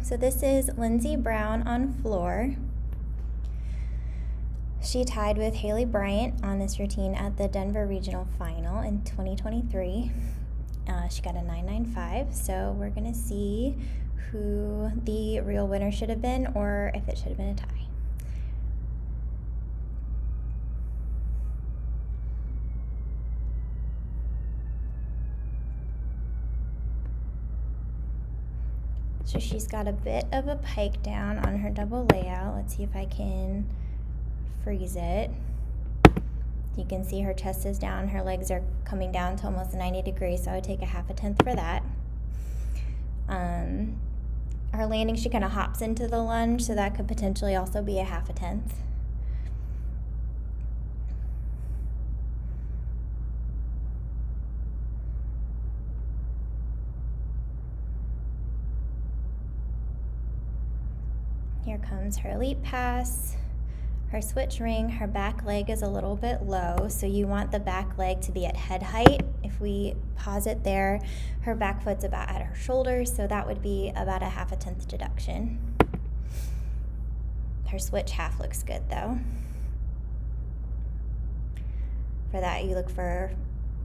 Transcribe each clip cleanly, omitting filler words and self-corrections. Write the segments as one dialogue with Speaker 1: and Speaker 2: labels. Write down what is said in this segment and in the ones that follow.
Speaker 1: So this is Lynnzee Brown on floor. She tied with Haleigh Bryant on this routine at the Denver Regional Final in 2023. She got a 9.95, so we're going to see who the real winner should have been or if it should have been a tie. So she's got a bit of a pike down on her double layout. Let's see if I can freeze it. You can see her chest is down, her legs are coming down to almost 90 degrees, so I would take a 0.5 for that. Her landing, she kind of hops into the lunge, so that could potentially also be a 0.5. Here comes her leap pass, her switch ring. Her back leg is a little bit low, so you want the back leg to be at head height. If we pause it there, her back foot's about at her shoulders, so that would be about a 0.5 deduction. Her switch half looks good though. For that, you look for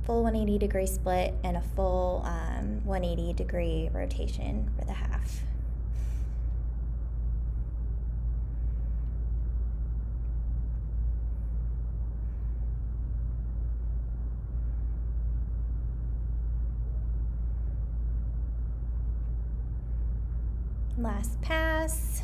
Speaker 1: full 180 degree split and a full 180 degree rotation for the half. Last pass,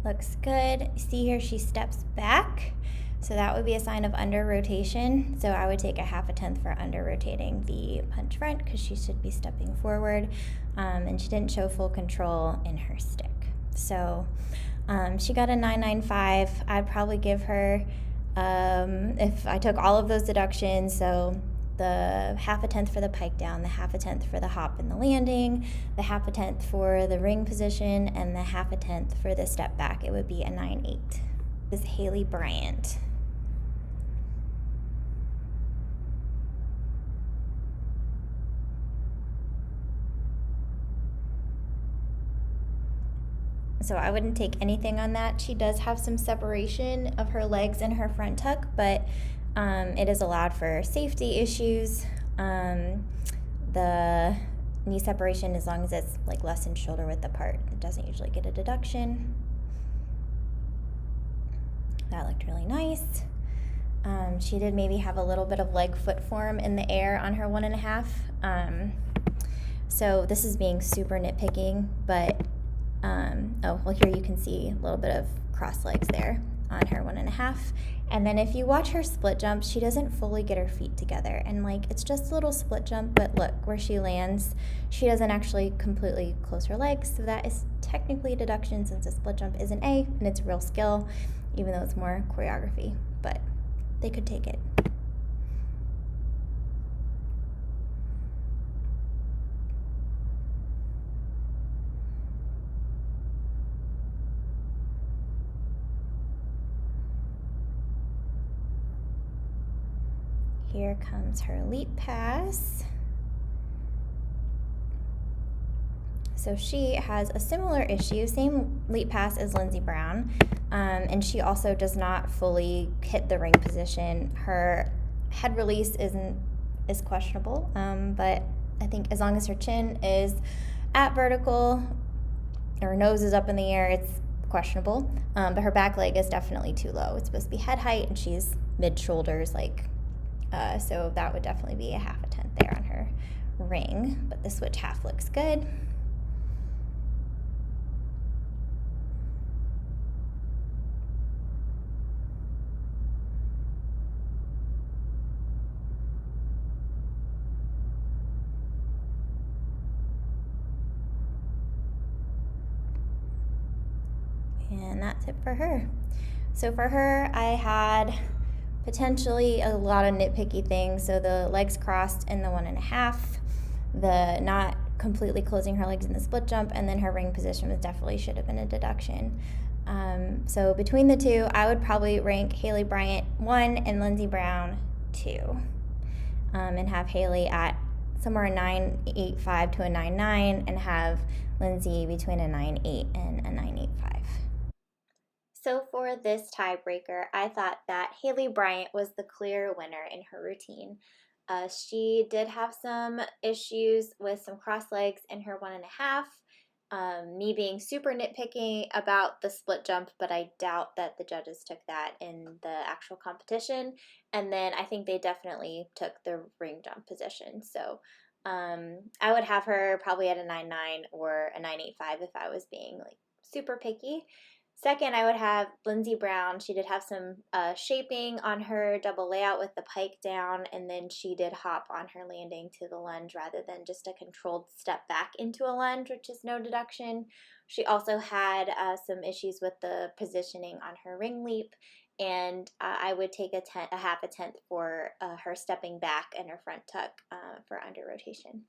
Speaker 1: looks good. See here she steps back, so that would be a sign of under rotation. So I would take a 0.5 for under rotating the punch front because she should be stepping forward, and she didn't show full control in her stick. So she got a 9.95. I'd probably give her, if I took all of those deductions, so the 0.5 for the pike down, the 0.5 for the hop and the landing, the 0.5 for the ring position, and the 0.5 for the step back, it would be a 9.8. This is Haleigh Bryant. So I wouldn't take anything on that. She does have some separation of her legs and her front tuck, but it is allowed for safety issues. The knee separation, as long as it's like less than shoulder width apart, it doesn't usually get a deduction. That looked really nice. She did maybe have a little bit of leg foot form in the air on her 1.5. So this is being super nitpicking, but oh, well, here you can see a little bit of cross legs there on her 1.5. And then if you watch her split jump, she doesn't fully get her feet together. And like, it's just a little split jump, but look where she lands. She doesn't actually completely close her legs. So that is technically a deduction since a split jump is an A and it's real skill, even though it's more choreography, but they could take it. Here comes her leap pass. So she has a similar issue, same leap pass as Lynnzee Brown, and she also does not fully hit the ring position. Her head release is questionable, but I think as long as her chin is at vertical, her nose is up in the air, it's questionable. But her back leg is definitely too low. It's supposed to be head height, and she's mid-shoulders, so that would definitely be a 0.5 there on her ring, but the switch half looks good. And that's it for her. So for her, I had potentially a lot of nitpicky things. So the legs crossed in the 1.5, the not completely closing her legs in the split jump, and then her ring position was definitely should have been a deduction. So between the two, I would probably rank Haleigh Bryant 1 and Lynnzee Brown 2, and have Haleigh at somewhere a 9.85 to a 9.9, and have Lynnzee between a 9.8 and a 9.85. So for this tiebreaker, I thought that Haleigh Bryant was the clear winner in her routine. She did have some issues with some cross legs in her 1.5. Me being super nitpicking about the split jump, but I doubt that the judges took that in the actual competition. And then I think they definitely took the ring jump position. So I would have her probably at a 9.9 or a 9.85 if I was being like super picky. Second, I would have Lynnzee Brown. She did have some shaping on her double layout with the pike down, and then she did hop on her landing to the lunge rather than just a controlled step back into a lunge, which is no deduction. She also had some issues with the positioning on her ring leap, and I would take a half a tenth for her stepping back and her front tuck for under rotation.